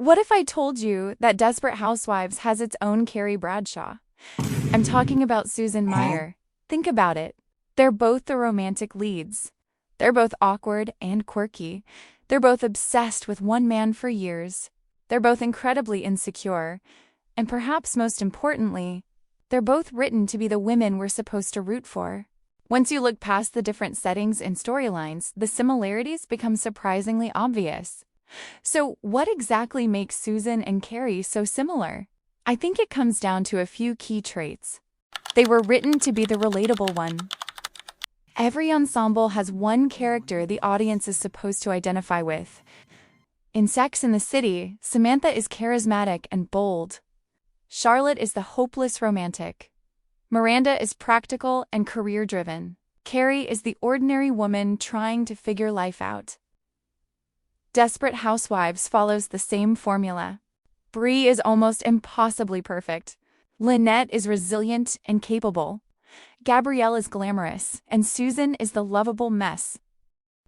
What if I told you that Desperate Housewives has its own Carrie Bradshaw? I'm talking about Susan Mayer. Think about it. They're both the romantic leads. They're both awkward and quirky. They're both obsessed with one man for years. They're both incredibly insecure. And perhaps most importantly, they're both written to be the women we're supposed to root for. Once you look past the different settings and storylines, the similarities become surprisingly obvious. So, what exactly makes Susan and Carrie so similar? I think it comes down to a few key traits. They were written to be the relatable one. Every ensemble has one character the audience is supposed to identify with. In Sex and the City, Samantha is charismatic and bold. Charlotte is the hopeless romantic. Miranda is practical and career-driven. Carrie is the ordinary woman trying to figure life out. Desperate Housewives follows the same formula. Bree is almost impossibly perfect. Lynette is resilient and capable. Gabrielle is glamorous, and Susan is the lovable mess.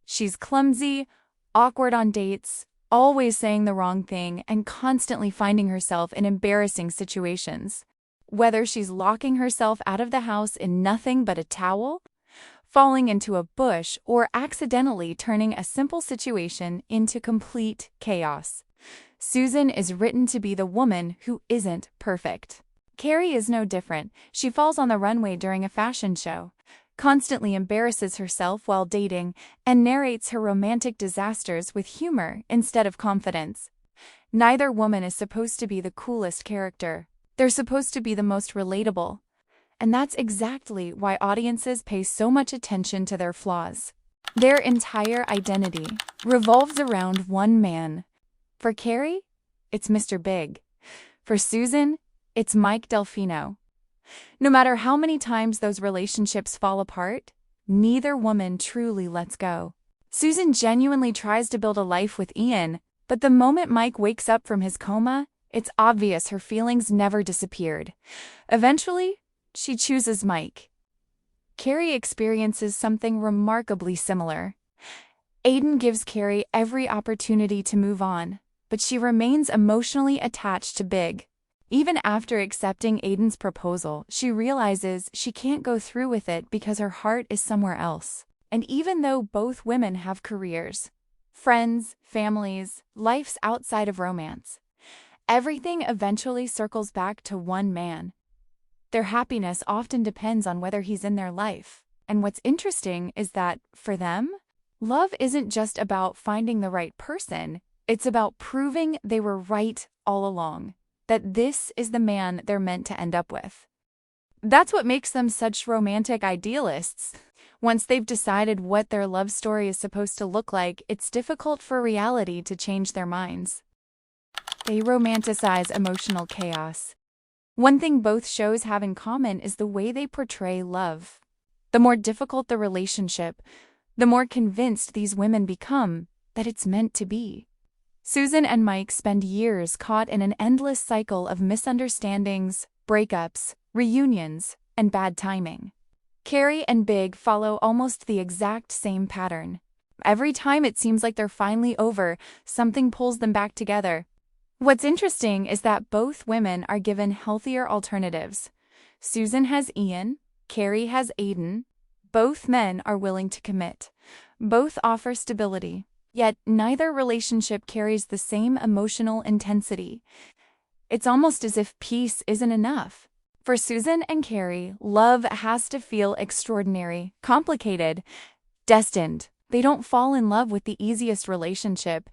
She's clumsy, awkward on dates, always saying the wrong thing, and constantly finding herself in embarrassing situations. Whether she's locking herself out of the house in nothing but a towel, falling into a bush, or accidentally turning a simple situation into complete chaos, Susan is written to be the woman who isn't perfect. Carrie is no different. She falls on the runway during a fashion show, constantly embarrasses herself while dating, and narrates her romantic disasters with humor instead of confidence. Neither woman is supposed to be the coolest character. They're supposed to be the most relatable. And that's exactly why audiences pay so much attention to their flaws. Their entire identity revolves around one man. For Carrie, it's Mr. Big. For Susan, it's Mike Delfino. No matter how many times those relationships fall apart, neither woman truly lets go. Susan genuinely tries to build a life with Ian, but the moment Mike wakes up from his coma, it's obvious her feelings never disappeared. Eventually, she chooses Mike. Carrie experiences something remarkably similar. Aiden gives Carrie every opportunity to move on, but she remains emotionally attached to Big. Even after accepting Aiden's proposal, she realizes she can't go through with it because her heart is somewhere else. And even though both women have careers, friends, families, lives outside of romance, everything eventually circles back to one man. Their happiness often depends on whether he's in their life. And what's interesting is that, for them, love isn't just about finding the right person, it's about proving they were right all along, that this is the man they're meant to end up with. That's what makes them such romantic idealists. Once they've decided what their love story is supposed to look like, it's difficult for reality to change their minds. They romanticize emotional chaos. One thing both shows have in common is the way they portray love. The more difficult the relationship, the more convinced these women become that it's meant to be. Susan and Mike spend years caught in an endless cycle of misunderstandings, breakups, reunions, and bad timing. Carrie and Big follow almost the exact same pattern. Every time it seems like they're finally over, something pulls them back together. What's interesting is that both women are given healthier alternatives. Susan has Ian, Carrie has Aiden. Both men are willing to commit. Both offer stability. Yet neither relationship carries the same emotional intensity. It's almost as if peace isn't enough. For Susan and Carrie, love has to feel extraordinary, complicated, destined. They don't fall in love with the easiest relationship.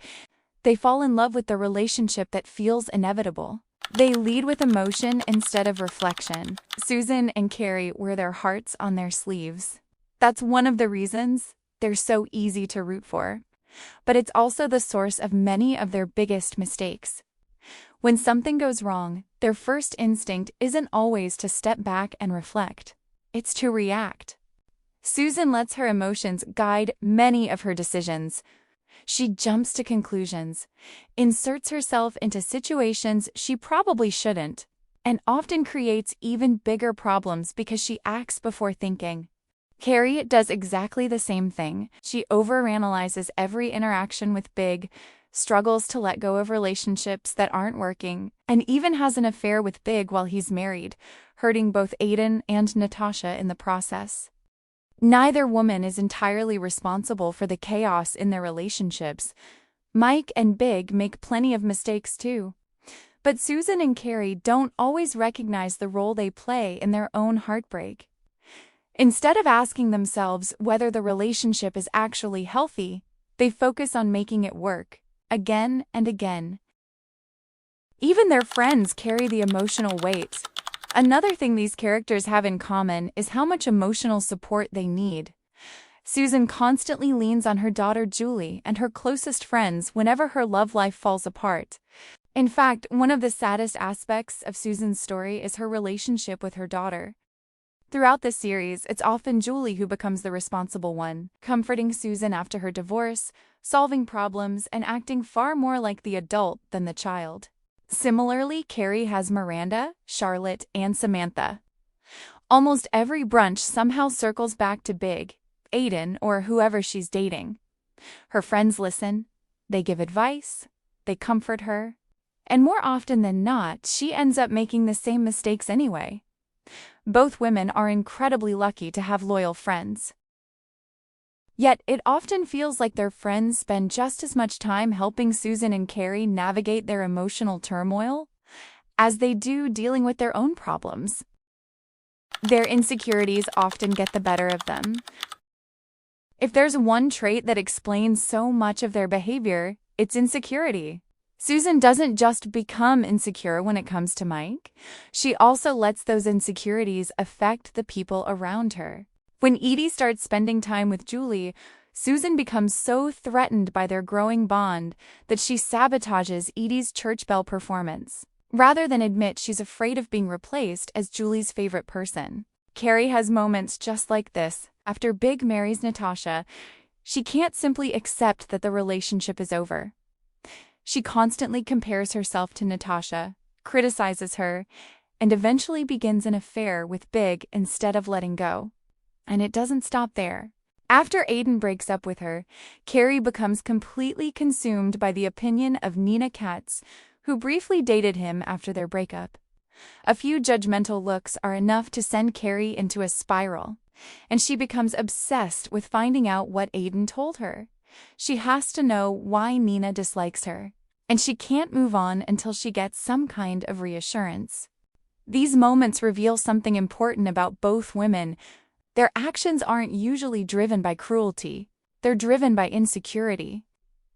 They fall in love with the relationship that feels inevitable. They lead with emotion instead of reflection. Susan and Carrie wear their hearts on their sleeves. That's one of the reasons they're so easy to root for. But it's also the source of many of their biggest mistakes. When something goes wrong, their first instinct isn't always to step back and reflect. It's to react. Susan lets her emotions guide many of her decisions. She jumps to conclusions, inserts herself into situations she probably shouldn't, and often creates even bigger problems because she acts before thinking. Carrie does exactly the same thing. She overanalyzes every interaction with Big, struggles to let go of relationships that aren't working, and even has an affair with Big while he's married, hurting both Aiden and Natasha in the process. Neither woman is entirely responsible for the chaos in their relationships. Mike and Big make plenty of mistakes too. But Susan and Carrie don't always recognize the role they play in their own heartbreak. Instead of asking themselves whether the relationship is actually healthy, they focus on making it work, again and again. Even their friends carry the emotional weight. Another thing these characters have in common is how much emotional support they need. Susan constantly leans on her daughter Julie and her closest friends whenever her love life falls apart. In fact, one of the saddest aspects of Susan's story is her relationship with her daughter. Throughout the series, it's often Julie who becomes the responsible one, comforting Susan after her divorce, solving problems, and acting far more like the adult than the child. Similarly, Carrie has Miranda, Charlotte, and Samantha. Almost every brunch somehow circles back to Big, Aiden, or whoever she's dating. Her friends listen, they give advice, they comfort her, and more often than not, she ends up making the same mistakes anyway. Both women are incredibly lucky to have loyal friends. Yet, it often feels like their friends spend just as much time helping Susan and Carrie navigate their emotional turmoil as they do dealing with their own problems. Their insecurities often get the better of them. If there's one trait that explains so much of their behavior, it's insecurity. Susan doesn't just become insecure when it comes to Mike. She also lets those insecurities affect the people around her. When Edie starts spending time with Julie, Susan becomes so threatened by their growing bond that she sabotages Edie's church bell performance, rather than admit she's afraid of being replaced as Julie's favorite person. Carrie has moments just like this. After Big marries Natasha, she can't simply accept that the relationship is over. She constantly compares herself to Natasha, criticizes her, and eventually begins an affair with Big instead of letting go. And it doesn't stop there. After Aiden breaks up with her, Carrie becomes completely consumed by the opinion of Nina Katz, who briefly dated him after their breakup. A few judgmental looks are enough to send Carrie into a spiral, and she becomes obsessed with finding out what Aiden told her. She has to know why Nina dislikes her, and she can't move on until she gets some kind of reassurance. These moments reveal something important about both women. Their actions aren't usually driven by cruelty. They're driven by insecurity.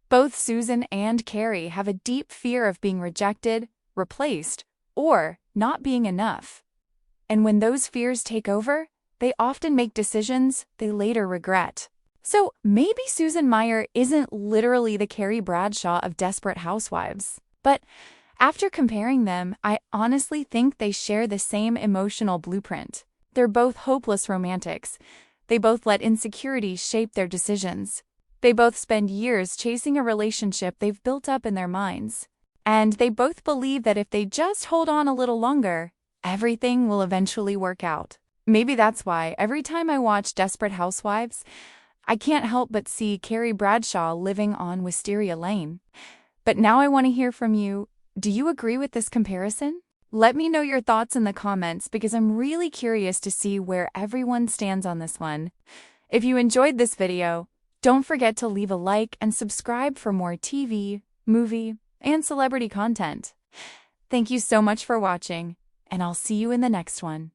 Both Susan and Carrie have a deep fear of being rejected, replaced, or not being enough. And when those fears take over, they often make decisions they later regret. So maybe Susan Mayer isn't literally the Carrie Bradshaw of Desperate Housewives. But after comparing them, I honestly think they share the same emotional blueprint. They're both hopeless romantics. They both let insecurities shape their decisions. They both spend years chasing a relationship they've built up in their minds. And they both believe that if they just hold on a little longer, everything will eventually work out. Maybe that's why every time I watch Desperate Housewives, I can't help but see Carrie Bradshaw living on Wisteria Lane. But now I want to hear from you. Do you agree with this comparison? Let me know your thoughts in the comments because I'm really curious to see where everyone stands on this one. If you enjoyed this video, don't forget to leave a like and subscribe for more TV, movie, and celebrity content. Thank you so much for watching, and I'll see you in the next one.